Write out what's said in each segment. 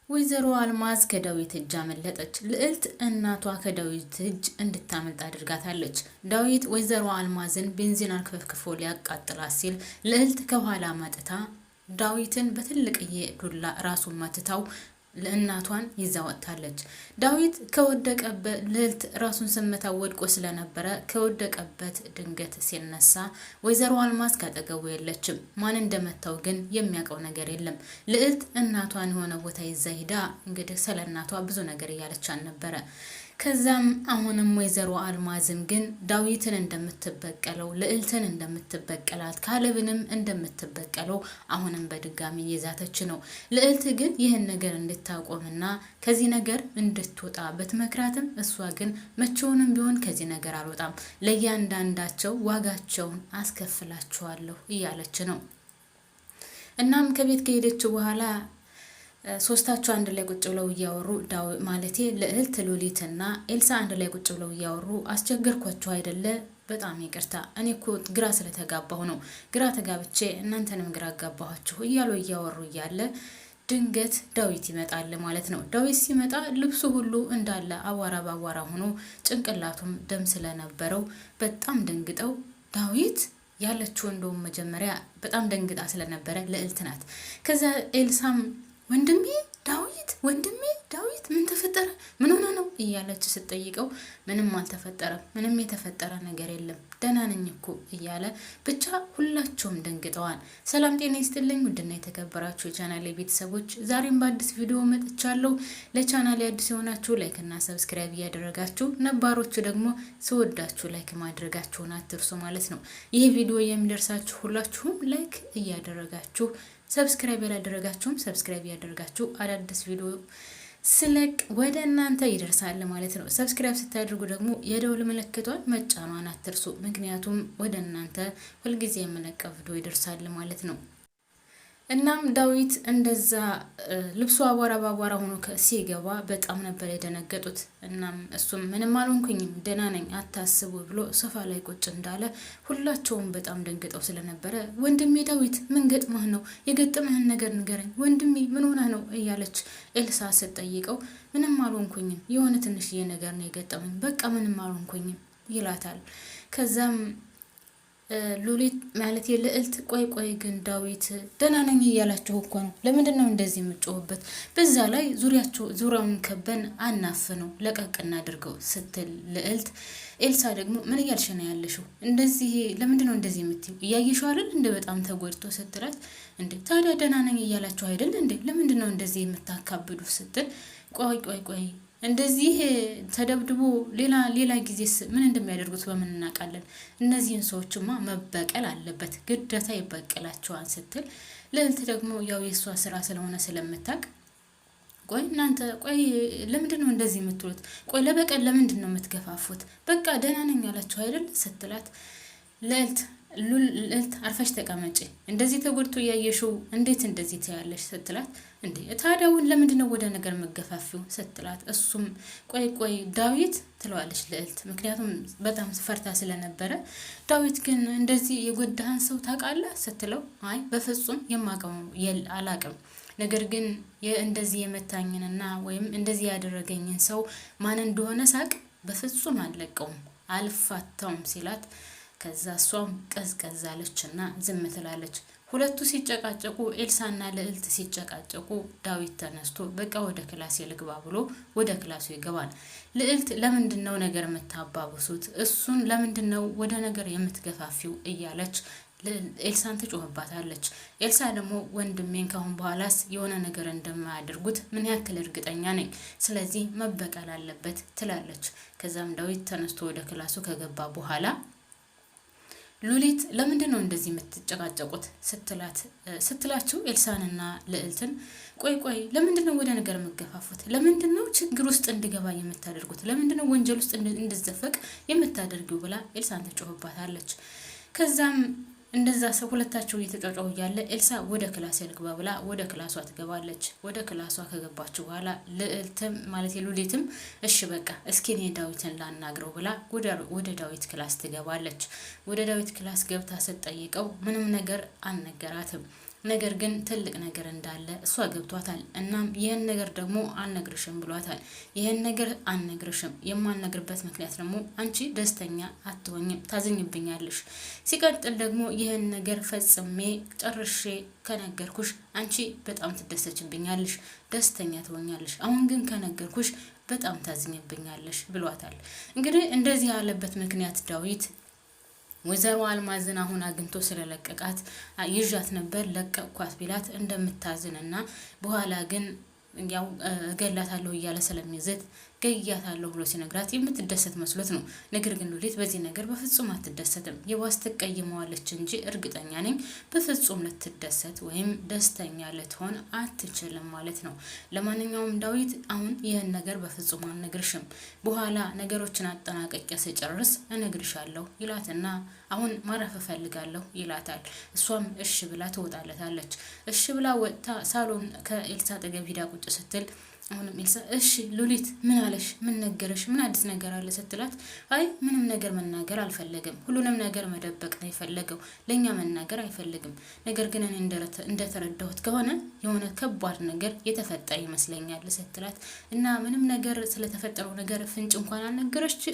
ወይዘሮ አልማዝ ከዳዊት እጅ አመለጠች። ልዕልት እናቷ ከዳዊት እጅ እንድታመልጥ አድርጋታለች። ዳዊት ወይዘሮ አልማዝን ቤንዚን አርከፍክፎ ሊያቃጥላት ሲል ልዕልት ከኋላ መጥታ ዳዊትን በትልቅዬ ዱላ ራሱን መትታው ለእናቷን ይዛ ወጥታለች። ዳዊት ከወደቀበት ልዕልት ራሱን ስመታው ወድቆ ስለነበረ ከወደቀበት ድንገት ሲነሳ ወይዘሮ አልማዝ ካጠገቡ የለችም። ማን እንደመታው ግን የሚያውቀው ነገር የለም። ልዕልት እናቷን የሆነ ቦታ ይዛ ሂዳ እንግዲህ ስለ እናቷ ብዙ ነገር እያለቻን ነበረ። ከዛም አሁንም ወይዘሮ አልማዝም ግን ዳዊትን እንደምትበቀለው ልዕልትን እንደምትበቀላት ካለብንም እንደምትበቀለው አሁንም በድጋሚ እየዛተች ነው። ልዕልት ግን ይህን ነገር እንድታቆምና ከዚህ ነገር እንድትወጣ በትመክራትም እሷ ግን መቼውንም ቢሆን ከዚህ ነገር አልወጣም፣ ለእያንዳንዳቸው ዋጋቸውን አስከፍላቸዋለሁ እያለች ነው። እናም ከቤት ከሄደች በኋላ ሶስታቸው አንድ ላይ ቁጭ ብለው እያወሩ ማለቴ ልዕልት ሉሊትና ኤልሳ አንድ ላይ ቁጭ ብለው እያወሩ አስቸገርኳችሁ አይደለ? በጣም ይቅርታ፣ እኔ እኮ ግራ ስለተጋባሁ ነው፣ ግራ ተጋብቼ እናንተንም ግራ አጋባኋችሁ እያሉ እያወሩ እያለ ድንገት ዳዊት ይመጣል ማለት ነው። ዳዊት ሲመጣ ልብሱ ሁሉ እንዳለ አዋራ ባዋራ ሆኖ ጭንቅላቱም ደም ስለነበረው በጣም ደንግጠው ዳዊት ያለችው እንደውም መጀመሪያ በጣም ደንግጣ ስለነበረ ልዕልት ናት። ከዛ ኤልሳም ወንድሜ ዳዊት ምን ተፈጠረ? ምን ሆነ ነው እያለች ስትጠይቀው ምንም አልተፈጠረም፣ ምንም የተፈጠረ ነገር የለም፣ ደህና ነኝ እኮ እያለ ብቻ ሁላቸውም ደንግጠዋል። ሰላም ጤና ይስጥልኝ ውድና የተከበራችሁ የቻናሌ ቤተሰቦች፣ ዛሬም በአዲስ ቪዲዮ መጥቻለሁ። ለቻናሌ አዲስ የሆናችሁ ላይክ እና ሰብስክራይብ እያደረጋችሁ ነባሮቹ ደግሞ ስወዳችሁ ላይክ ማድረጋችሁን አትርሱ ማለት ነው። ይህ ቪዲዮ የሚደርሳችሁ ሁላችሁም ላይክ እያደረጋችሁ ሰብስክራይብ ያላደረጋችሁም ሰብስክራይብ ያደረጋችሁ አዳዲስ ቪዲዮ ስለቅ ወደ እናንተ ይደርሳል ማለት ነው። ሰብስክራይብ ስታደርጉ ደግሞ የደውል ምልክቷን መጫኗን አትርሱ። ምክንያቱም ወደ እናንተ ሁልጊዜ የምለቀው ቪዲዮ ይደርሳል ማለት ነው። እናም ዳዊት እንደዛ ልብሱ አቧራ ባቧራ ሆኖ ሲገባ በጣም ነበር የደነገጡት። እናም እሱም ምንም አልሆንኩኝም ደህና ነኝ አታስቡ ብሎ ሶፋ ላይ ቁጭ እንዳለ ሁላቸውም በጣም ደንግጠው ስለነበረ ወንድሜ ዳዊት ምን ገጥመህ ነው? የገጠመህን ነገር ንገረኝ ወንድሜ፣ ምን ሆነህ ነው እያለች ኤልሳ ስትጠይቀው ምንም አልሆንኩኝም፣ የሆነ ትንሽዬ ነገር ነው የገጠመኝ፣ በቃ ምንም አልሆንኩኝም ይላታል። ከዛም ሉሊት ማለት የልዕልት ቆይ ግን ዳዊት ደህና ነኝ እያላችሁ እኮ ነው፣ ለምንድን ነው እንደዚህ የምትጮህበት? በዛ ላይ ዙሪያውን ከበን አናፍነው ለቀቅ እናድርገው ስትል ልዕልት፣ ኤልሳ ደግሞ ምን እያልሽ ነው ያለሽው? እንደዚህ ለምንድን ነው እንደዚህ የምትይው? እያየሽው አይደል እንደ በጣም ተጎድቶ ስትላት፣ እንዴ ታዲያ ደህና ነኝ እያላችሁ አይደል እንዴ? ለምንድን ነው እንደዚህ የምታካብዱ ስትል፣ ቆይ እንደዚህ ተደብድቦ ሌላ ጊዜስ ምን እንደሚያደርጉት በምን እናውቃለን? እነዚህን ሰዎችማ መበቀል አለበት፣ ግዴታ ይበቀላቸዋል ስትል ልዕልት ደግሞ ያው የእሷ ስራ ስለሆነ ስለምታውቅ እናንተ ለምንድን ነው እንደዚህ የምትሉት? ለበቀል ለምንድን ነው የምትገፋፉት? በቃ ደህና ነኝ ያላችሁ አይደል ስትላት፣ ልዕልት አርፈሽ ተቀመጪ፣ እንደዚህ ተጎድቶ እያየሽው እንዴት እንደዚህ ትያለሽ ስትላት፣ እንዴ ታዲያውን ለምንድን ነው ወደ ነገር መገፋፊው ስትላት፣ እሱም ቆይ ዳዊት ትለዋለች ልዕልት፣ ምክንያቱም በጣም ፈርታ ስለነበረ። ዳዊት ግን እንደዚህ የጎዳህን ሰው ታውቃለህ ስትለው፣ አይ በፍጹም የማውቀው አላውቅም፣ ነገር ግን እንደዚህ የመታኝንና ወይም እንደዚህ ያደረገኝን ሰው ማን እንደሆነ ሳቅ በፍጹም አልለቀውም፣ አልፋታውም ሲላት፣ ከዛ እሷም ቀዝቀዝ አለችና ዝም ትላለች። ሁለቱ ሲጨቃጨቁ ኤልሳና ልዕልት ሲጨቃጨቁ ዳዊት ተነስቶ በቃ ወደ ክላስ ልግባ ብሎ ወደ ክላሱ ይገባል። ልዕልት ለምንድን ነው ነገር የምታባብሱት? እሱን ለምንድን ነው ወደ ነገር የምትገፋፊው? እያለች ኤልሳን ትጮህባታለች። ኤልሳ ደግሞ ወንድሜን ካሁን በኋላስ የሆነ ነገር እንደማያደርጉት ምን ያክል እርግጠኛ ነኝ፣ ስለዚህ መበቀል አለበት ትላለች። ከዛም ዳዊት ተነስቶ ወደ ክላሱ ከገባ በኋላ ሉሊት ለምንድን ነው እንደዚህ የምትጨቃጨቁት ስትላቸው ኤልሳንና ልዕልትን፣ ቆይ ለምንድን ነው ወደ ነገር የምትገፋፉት? ለምንድን ነው ችግር ውስጥ እንድገባ የምታደርጉት? ለምንድን ነው ወንጀል ውስጥ እንድዘፈቅ የምታደርጊው ብላ ኤልሳን ትጮህባታለች። ከዛም እንደዛ ሰው ሁለታቸው እየተጫጫው እያለ ኤልሳ ወደ ክላስ ልግባ ብላ ወደ ክላሷ ትገባለች። ወደ ክላሷ ከገባች በኋላ ልዕልትም ማለት ሉሊትም እሺ በቃ እስኪ እኔ ዳዊትን ላናግረው ብላ ወደ ዳዊት ክላስ ትገባለች። ወደ ዳዊት ክላስ ገብታ ስትጠይቀው ምንም ነገር አልነገራትም። ነገር ግን ትልቅ ነገር እንዳለ እሷ ገብቷታል። እናም ይህን ነገር ደግሞ አልነግርሽም ብሏታል። ይህን ነገር አልነግርሽም፣ የማልነግርበት ምክንያት ደግሞ አንቺ ደስተኛ አትሆኝም፣ ታዝኝብኛለሽ። ሲቀጥል ደግሞ ይህን ነገር ፈጽሜ ጨርሼ ከነገርኩሽ አንቺ በጣም ትደሰችብኛለሽ፣ ደስተኛ ትሆኛለሽ። አሁን ግን ከነገርኩሽ በጣም ታዝኝብኛለሽ ብሏታል። እንግዲህ እንደዚህ ያለበት ምክንያት ዳዊት ወይዘሮ አልማዝን አሁን አግኝቶ ስለለቀቃት ይዣት ነበር ለቀቅኳት ቢላት እንደምታዝንና በኋላ ግን ያው እገላታለሁ እያለ ስለሚዘት ገያታለሁ ብሎ ሲነግራት የምትደሰት መስሎት ነው። ነገር ግን ሉሊት በዚህ ነገር በፍጹም አትደሰትም። የዋስ ትቀይመዋለች እንጂ እርግጠኛ ነኝ በፍጹም ልትደሰት ወይም ደስተኛ ልትሆን አትችልም ማለት ነው። ለማንኛውም ዳዊት አሁን ይህን ነገር በፍጹም አልነግርሽም፣ በኋላ ነገሮችን አጠናቀቄ ስጨርስ እነግርሻለሁ ይላትና አሁን ማረፍ እፈልጋለሁ ይላታል። እሷም እሺ ብላ ትወጣለታለች። እሺ ብላ ወጥታ ሳሎን ከኤልሳ አጠገብ ሂዳ ቁጭ ስትል አሁንም ኤልሳ እሺ ሉሊት ምን አለሽ? ምን ነገረሽ? ምን አዲስ ነገር አለ ስትላት አይ ምንም ነገር መናገር አልፈለግም። ሁሉንም ነገር መደበቅ ነው የፈለገው፣ ለኛ መናገር አይፈልግም። ነገር ግን እኔ እንደተረዳሁት ከሆነ የሆነ ከባድ ነገር የተፈጠረ ይመስለኛል ስትላት እና ምንም ነገር ስለተፈጠረው ነገር ፍንጭ እንኳን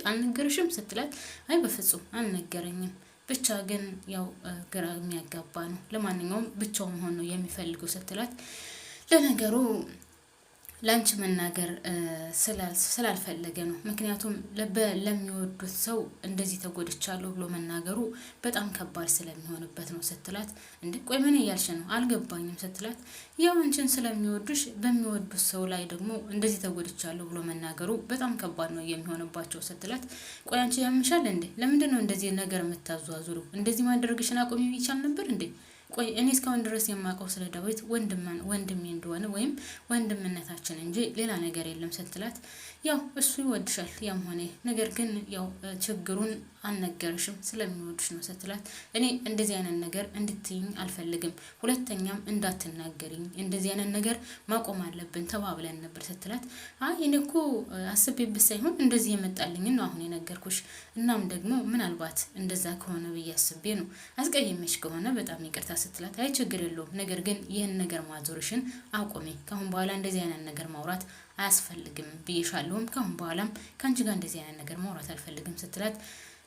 አልነገረሽም ስትላት አይ በፍጹም አልነገረኝም፣ ብቻ ግን ያው ግራ የሚያጋባ ነው። ለማንኛውም ብቻው መሆን ነው የሚፈልገው ስትላት ለነገሩ ላንቺ መናገር ስላልፈለገ ነው። ምክንያቱም ለሚወዱት ሰው እንደዚህ ተጎድቻለሁ ብሎ መናገሩ በጣም ከባድ ስለሚሆንበት ነው ስትላት እንዴ ቆይ ምን እያልሽ ነው? አልገባኝም ስትላት ያው አንቺን ስለሚወዱሽ በሚወዱት ሰው ላይ ደግሞ እንደዚህ ተጎድቻለሁ ብሎ መናገሩ በጣም ከባድ ነው የሚሆንባቸው ስትላት ቆይ አንቺ ያምሻል እንዴ? ለምንድን ነው እንደዚህ ነገር የምታዟዙሩ? እንደዚህ ማድረግሽን አቆሚ ይቻል ነበር እንዴ? ቆይ እኔ እስካሁን ድረስ የማውቀው ስለ ዳዊት ወንድሜ እንደሆነ ወይም ወንድምነታችን እንጂ ሌላ ነገር የለም ስትላት ያው እሱ ይወድሻል ያም ሆነ ነገር ግን ያው ችግሩን አልነገርሽም ስለሚወድሽ ነው ስትላት እኔ እንደዚህ አይነት ነገር እንድትይኝ አልፈልግም፣ ሁለተኛም እንዳትናገሪኝ፣ እንደዚህ አይነት ነገር ማቆም አለብን ተባብለን ነበር ስትላት አይ እኔ እኮ አስቤበት ሳይሆን እንደዚህ የመጣልኝ ነው አሁን የነገርኩሽ። እናም ደግሞ ምናልባት እንደዛ ከሆነ ብዬ አስቤ ነው፣ አስቀይሜሽ ከሆነ በጣም ይቅርታ ስትላት አይ ችግር የለውም፣ ነገር ግን ይህን ነገር ማዞርሽን አቁሜ፣ ካሁን በኋላ እንደዚህ አይነት ነገር ማውራት አያስፈልግም ብዬሻለሁም፣ ካሁን በኋላም ከአንቺ ጋር እንደዚህ አይነት ነገር ማውራት አልፈልግም ስትላት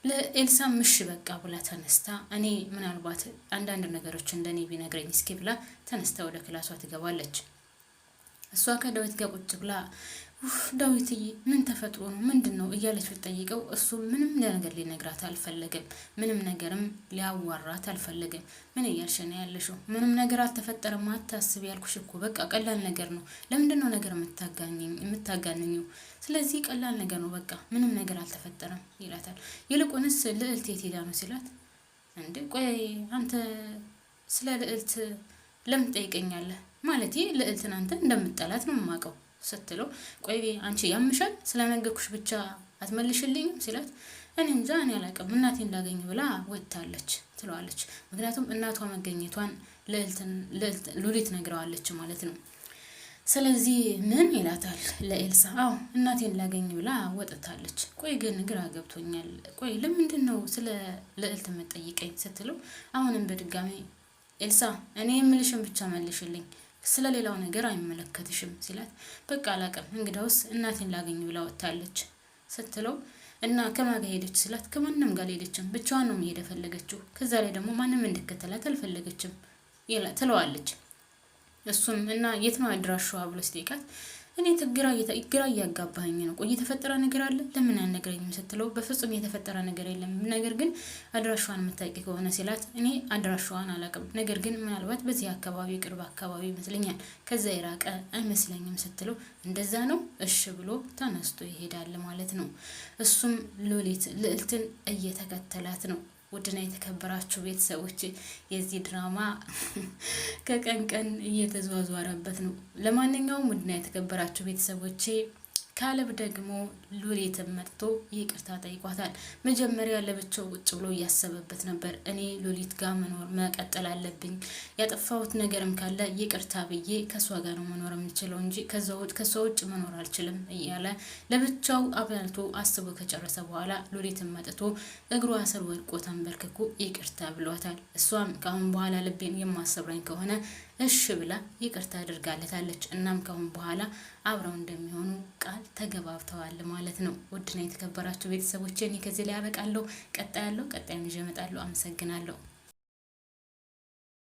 ለኤልሳ ምሽ በቃ ብላ ተነስታ እኔ ምናልባት አንዳንድ ነገሮች እንደኔ ቢነግረኝ እስኪ ብላ ተነስታ ወደ ክላሷ ትገባለች። እሷ ከዳዊት ጋር ቁጭ ብላ ዳዊትዬ ምን ተፈጥሮ ነው ምንድን ነው እያለች ብትጠይቀው እሱ ምንም ነገር ሊነግራት አልፈለገም። ምንም ነገርም ሊያዋራት አልፈለገም። ምን እያልሽ ነው ያለሽው? ምንም ነገር አልተፈጠረም አታስቢ ያልኩሽ እኮ በቃ ቀላል ነገር ነው። ለምንድን ነው ነገር የምታጋነኙ? ስለዚህ ቀላል ነገር ነው በቃ ምንም ነገር አልተፈጠረም ይላታል። ይልቁንስ ልዕልት የት ሄዳ ነው ሲላት እንዴ ቆይ አንተ ስለ ልዕልት ለምን ትጠይቀኛለህ? ማለት ልዕልትን አንተ እንደምጠላት ነው የማውቀው ስትለው ቆይ አንቺ ያምሻል ስለነገርኩሽ ብቻ አትመልሽልኝም ሲላት እኔ እንጃ እኔ አላውቅም እናቴን ላገኝ ብላ ወጥታለች ትለዋለች። ምክንያቱም እናቷ መገኘቷን ሉሊት ነግረዋለች ማለት ነው። ስለዚህ ምን ይላታል ለኤልሳ አዎ እናቴን ላገኝ ብላ ወጥታለች። ቆይ ግን ግራ ገብቶኛል፣ ቆይ ለምንድን ነው ስለ ልዕልት መጠይቀኝ ስትለው አሁንም በድጋሚ ኤልሳ እኔ የምልሽን ብቻ መልሽልኝ፣ ስለሌላው ነገር አይመለከትሽም ሲላት በቃ አላውቅም እንግዳውስ እናቴን ላገኝ ብላ ወጥታለች ስትለው እና ከማን ጋር ሄደች ስላት ከማንም ጋር ሄደችም ብቻዋን ነው መሄድ የፈለገችው፣ ከዛ ላይ ደግሞ ማንም እንድከተላት አልፈለገችም ትለዋለች። እሱም እና የት ነው አድራሻዋ ብሎ ሲጠይቃት እኔ ግራ እያጋባኸኝ ነው፣ ቆይ የተፈጠረ ነገር አለ ለምን አልነግረኝም ስትለው በፍጹም የተፈጠረ ነገር የለም፣ ነገር ግን አድራሻዋን የምታውቂ ከሆነ ሲላት እኔ አድራሻዋን አላውቅም፣ ነገር ግን ምናልባት በዚህ አካባቢ ቅርብ አካባቢ ይመስለኛል፣ ከዛ የራቀ አይመስለኝም ስትለው እንደዛ ነው እሺ ብሎ ተነስቶ ይሄዳል ማለት ነው። እሱም ልዕልትን እየተከተላት ነው። ውድና የተከበራችሁ ቤተሰቦች የዚህ ድራማ ከቀን ቀን እየተዟዟረበት ነው። ለማንኛውም ውድና የተከበራችሁ ቤተሰቦቼ ካለብ ደግሞ ሉሊትን መጥቶ ይቅርታ ጠይቋታል። መጀመሪያ ለብቻው ቁጭ ብሎ እያሰበበት ነበር። እኔ ሉሊት ጋር መኖር መቀጠል አለብኝ፣ ያጠፋሁት ነገርም ካለ ይቅርታ ብዬ ከሷ ጋር ነው መኖር የምችለው እንጂ ከሷ ውጭ መኖር አልችልም እያለ ለብቻው አብላልቶ አስቦ ከጨረሰ በኋላ ሉሊትን መጥቶ እግሯ ስር ወድቆ ተንበርክኮ ይቅርታ ብሏታል። እሷም ከአሁን በኋላ ልቤን የማሰብረኝ ከሆነ እሺ ብላ ይቅርታ አድርጋለታለች። እናም ከአሁን በኋላ አብረው እንደሚሆኑ ቃል ተገባብተዋል ማለት ነው። ውድና የተከበራችሁ ቤተሰቦቼ እኔ ከዚህ ላይ ያበቃለሁ። ቀጣይ ይዤ እመጣለሁ። አመሰግናለሁ።